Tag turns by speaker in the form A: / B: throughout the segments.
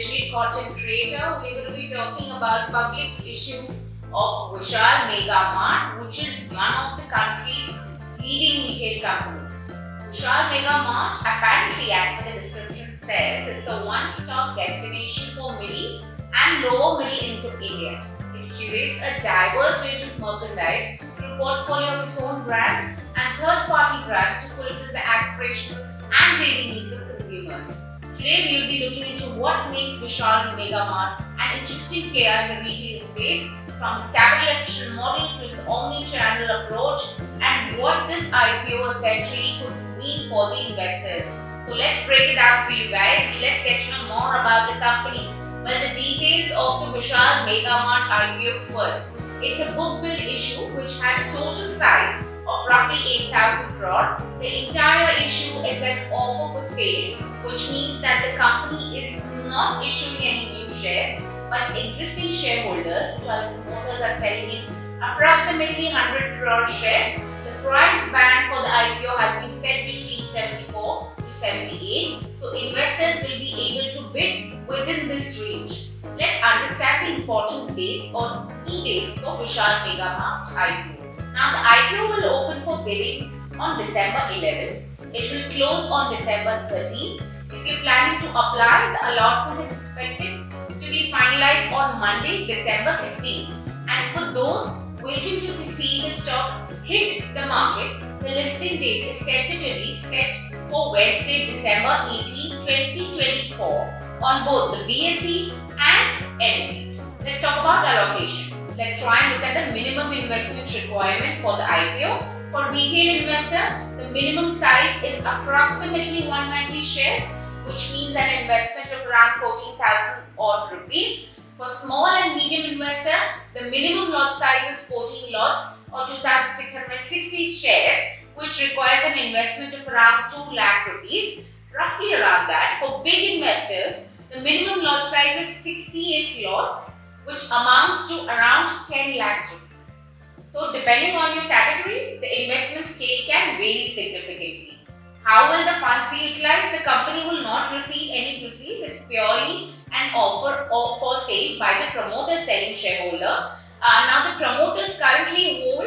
A: digital content creator. We will be talking about public issue of Vishal Mega Mart, which is one of the country's leading retail companies. Vishal Mega Mart, apparently as per the description says, it's a one-stop destination for middle and lower middle income India. It curates a diverse range of merchandise through a portfolio of its own brands and third-party brands to fulfill the aspirational and daily needs of consumers. Today we will be looking into what makes Vishal Mega Mart an interesting player in the retail space, from its capital efficient model to its omni-channel approach, and what this IPO essentially could mean for the investors. So let's break it down for you guys. Let's get to know more about the company. Well, the details of the Vishal Mega Mart IPO first. It's a book build issue which has a total size of roughly 8,000 crore. The entire issue is an offer for sale, which means that the company is not issuing any new shares, but existing shareholders, which are the promoters, are selling in approximately 100 crore shares. The price band for the IPO has been set between 74 to 78, so investors will be able to bid within this range. Let's understand the important dates or key dates for Vishal Mega Mart IPO. Now, the IPO will open for bidding on December 11th. It will close on December 13th. If you're planning to apply, the allotment is expected to be finalized on Monday, December 16th. And for those waiting to see the stock hit the market, the listing date is tentatively set for Wednesday, December 18, 2024 on both the BSE and NSE. Let's talk about allocation. Let's try and look at the minimum investment requirement for the IPO. For retail investor, the minimum size is approximately 190 shares, which means an investment of around 14,000 odd rupees. For small and medium investor, the minimum lot size is 14 lots or 2,660 shares, which requires an investment of around 2 lakh rupees, roughly around that. For big investors, the minimum lot size is 68 lots, which amounts to around 10 lakh rupees. So depending on your category, the investment scale can vary significantly. How will the funds be utilized? The company will not receive any proceeds. It's purely an offer for sale by the promoter selling shareholder. Now the promoters currently hold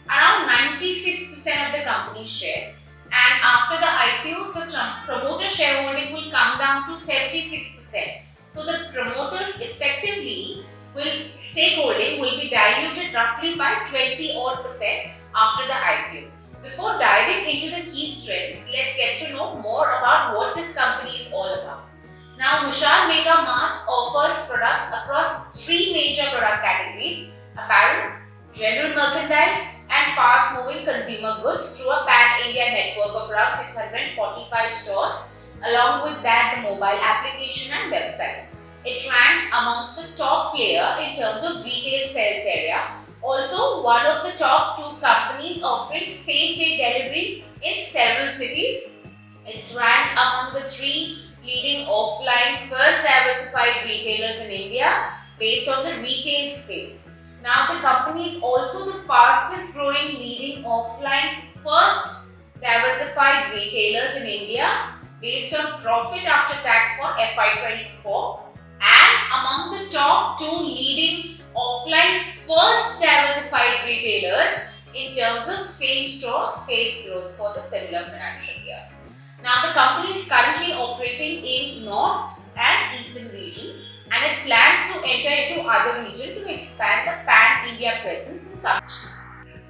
A: around 96% of the company's share, and after the IPOs, the promoter shareholding will come down to 76%. So the promoters effectively stakeholding will be diluted roughly by 20% after the IPO. Before diving into the key strengths, let's get to know more about what this company is all about. Now, Vishal Mega Mart offers products across 3 major product categories: apparel, general merchandise, and fast-moving consumer goods through a pan-India network of around 645 stores. Along with that, the mobile application and website. It ranks amongst the top player in terms of retail sales area. Also, one of the top 2 companies offering same-day delivery in several cities. It's ranked among the 3 leading offline first diversified retailers in India based on the retail space. Now, the company is also the fastest growing leading offline first diversified retailers in India based on profit after tax for FY24, and among the top 2 leading offline first diversified retailers in terms of same-store sales growth for the similar financial year. Now, the company is currently operating in North and Eastern region, and it plans to enter into other regions to expand the pan-India presence in the country.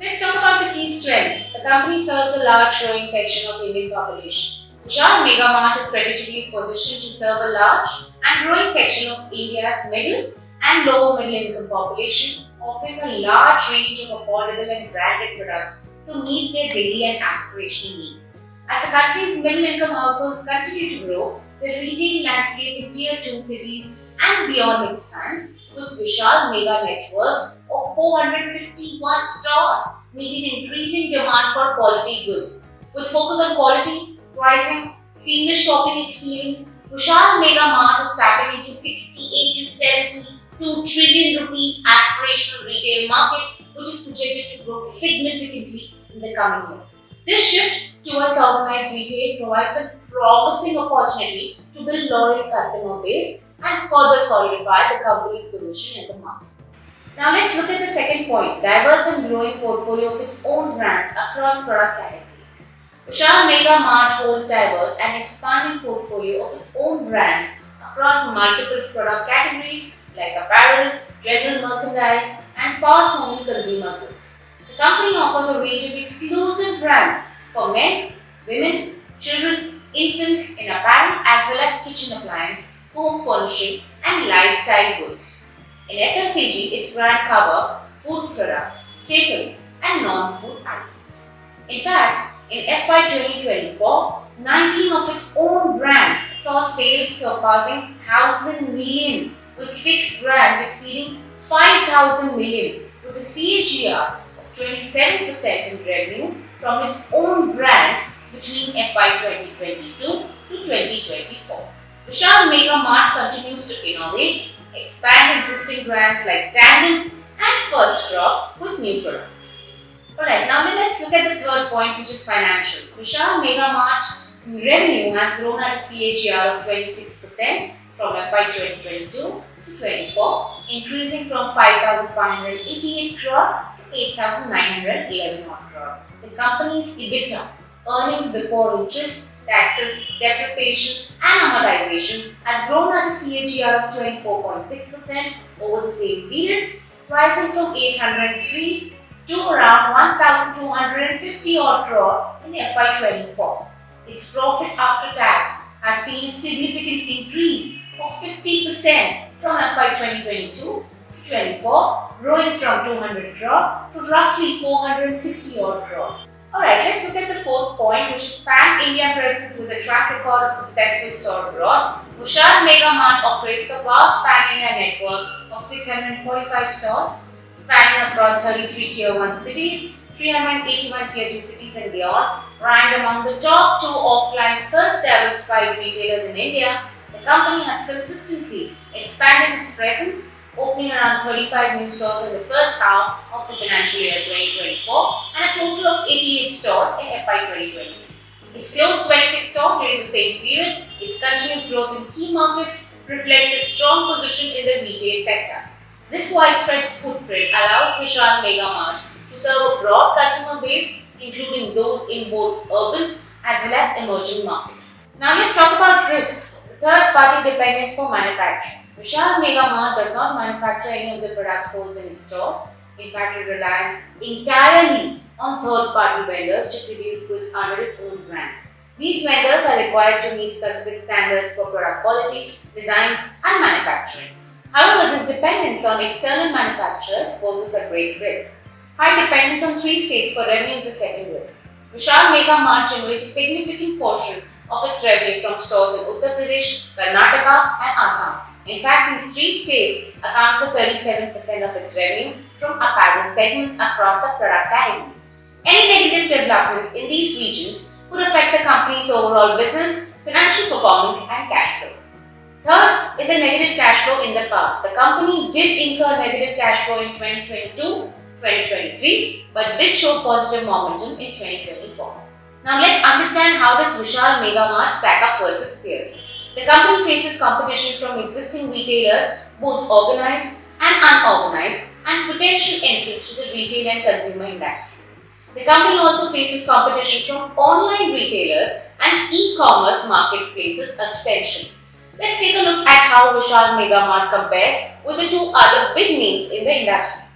A: Let's talk about the key strengths. The company serves a large growing section of the Indian population. Vishal Mega Mart is strategically positioned to serve a large and growing section of India's middle and lower middle income population, offering a large range of affordable and branded products to meet their daily and aspirational needs. As the country's middle income households continue to grow, the retail landscape in Tier 2 cities and beyond expands, with Vishal Mega networks of 451 stores, meeting increasing demand for quality goods. With focus on quality, pricing, seamless shopping experience, Vishal Mega Mart is tapping into 68 to 72 trillion rupees aspirational retail market, which is projected to grow significantly in the coming years. This shift towards organized retail provides a promising opportunity to build loyal customer base and further solidify the company's position in the market. Now let's look at the second point, diverse and growing portfolio of its own brands across product categories. Vishal Mega Mart holds diverse and expanding portfolio of its own brands across multiple product categories like apparel, general merchandise, and fast-moving consumer goods. The company offers a range of exclusive brands for men, women, children, infants in apparel as well as kitchen appliance, home furnishing, and lifestyle goods. In FMCG, its brand cover food products, staple, and non-food items. In fact, in FY 2024, 19 of its own brands saw sales surpassing 1,000 million, with 6 brands exceeding 5,000 million, with a CAGR of 27% in revenue from its own brands between FY 2022 to 2024. Vishal Mega Mart continues to innovate, expand existing brands like Tandem and First Crop with new products. Alright, now let's look at the third point, which is financial. Vishal Mega Mart revenue has grown at a CAGR of 26% from FY 2022 to 24, increasing from 5,588 crore to 8,911 crore. The company's EBITDA, earnings before interest, taxes, depreciation, and amortization, has grown at a CAGR of 24.6% over the same period, rising from 803 to around 1,250 crore in FY 24. Its profit after tax has seen a significant increase of 50% from FY 2022 to 24, growing from 200 crore to roughly 460 crore. Alright, let's look at the fourth point, which is pan-India presence with a track record of successful store growth. Vishal Mega Mart operates a vast pan-India network of 645 stores, spanning across 33 Tier 1 cities, 381 Tier 2 cities and beyond. Ranked among the top 2 offline first diversified retailers in India, the company has consistently expanded its presence, opening around 35 new stores in the first half of the financial year 2024 and a total of 88 stores in FY 2020. Its closed 26 stores during the same period. Its continuous growth in key markets reflects its strong position in the retail sector. This widespread footprint allows Vishal Mega Mart to serve a broad customer base, including those in both urban as well as emerging markets. Now let's talk about risks. Third-party dependence for manufacturing. Vishal Mega Mart does not manufacture any of the products sold in its stores. In fact, it relies entirely on third-party vendors to produce goods under its own brands. These vendors are required to meet specific standards for product quality, design, and manufacturing. However, this dependence on external manufacturers poses a great risk. High dependence on 3 states for revenue is the second risk. Vishal Mega Mart generates a significant portion of its revenue from stores in Uttar Pradesh, Karnataka, and Assam. In fact, these 3 states account for 37% of its revenue from apparel segments across the product categories. Any negative developments in these regions could affect the company's overall business, financial performance, and cash flow. Third is a negative cash flow in the past. The company did incur negative cash flow in 2022-2023 but did show positive momentum in 2024. Now let's understand how does Vishal Mega Mart stack up versus peers. The company faces competition from existing retailers, both organized and unorganized, and potential entrants to the retail and consumer industry. The company also faces competition from online retailers and e-commerce marketplaces essentially. Let's take a look at how Vishal Mega Mart compares with the 2 other big names in the industry.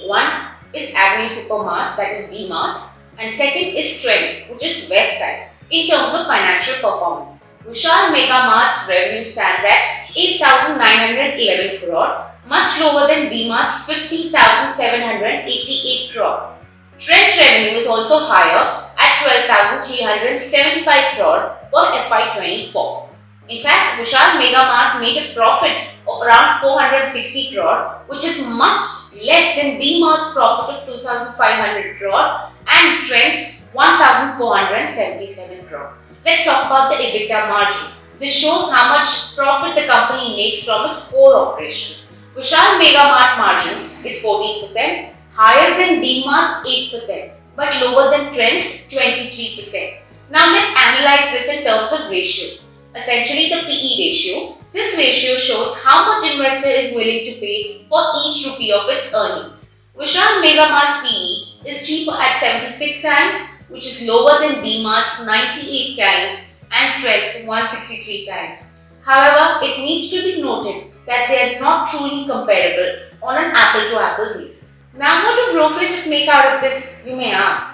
A: One is Avenue Supermarts, that is V-Mart, and second is Trend, which is Westside. In terms of financial performance, Vishal Mega Mart's revenue stands at 8,911 crore, much lower than V-Mart's 50,788 crore. Trend revenue is also higher at 12,375 crore for FY24. In fact, Vishal Mega Mart made a profit of around 460 crore, which is much less than V-Mart's profit of 2,500 crore and Trend's 1,477 crore. Let's talk about the EBITDA margin. This shows how much profit the company makes from its core operations. Vishal Mega Mart margin is 14%, higher than V-Mart's 8%. but lower than trends 23%. Now let's analyze this in terms of ratio. Essentially the PE ratio. This ratio shows how much investor is willing to pay for each rupee of its earnings. Vishal Mega Mart's PE is cheaper at 76 times, which is lower than D-Mart's 98 times and Trends 163 times. However, it needs to be noted that they are not truly comparable on an apple-to-apple basis. Now, what do brokerages make out of this, you may ask?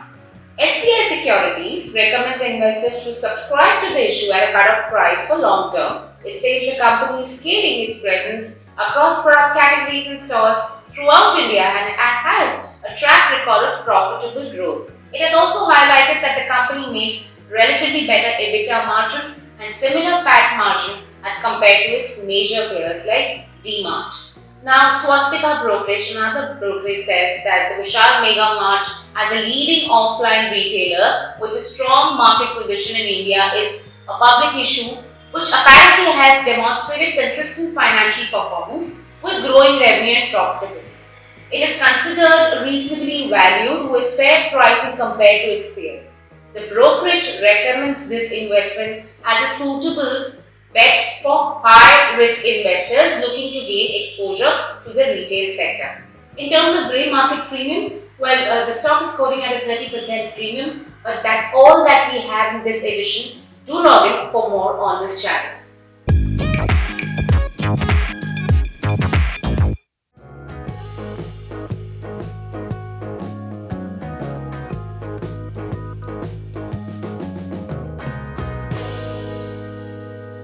A: SBI Securities recommends investors to subscribe to the issue at a cut-off price for long term. It says the company is scaling its presence across product categories and stores throughout India and has a track record of profitable growth. It has also highlighted that the company makes relatively better EBITDA margin and similar PAT margin as compared to its major peers like D-Mart. Now, Swastika Brokerage, another brokerage, says that the Vishal Mega Mart as a leading offline retailer with a strong market position in India is a public issue which apparently has demonstrated consistent financial performance with growing revenue and profitability. It is considered reasonably valued with fair pricing compared to its peers. The brokerage recommends this investment as a suitable bet for high-risk investors looking to gain exposure to the retail sector. In terms of grey market premium, well, the stock is quoting at a 30% premium, but that's all that we have in this edition. Do log in for more on this channel.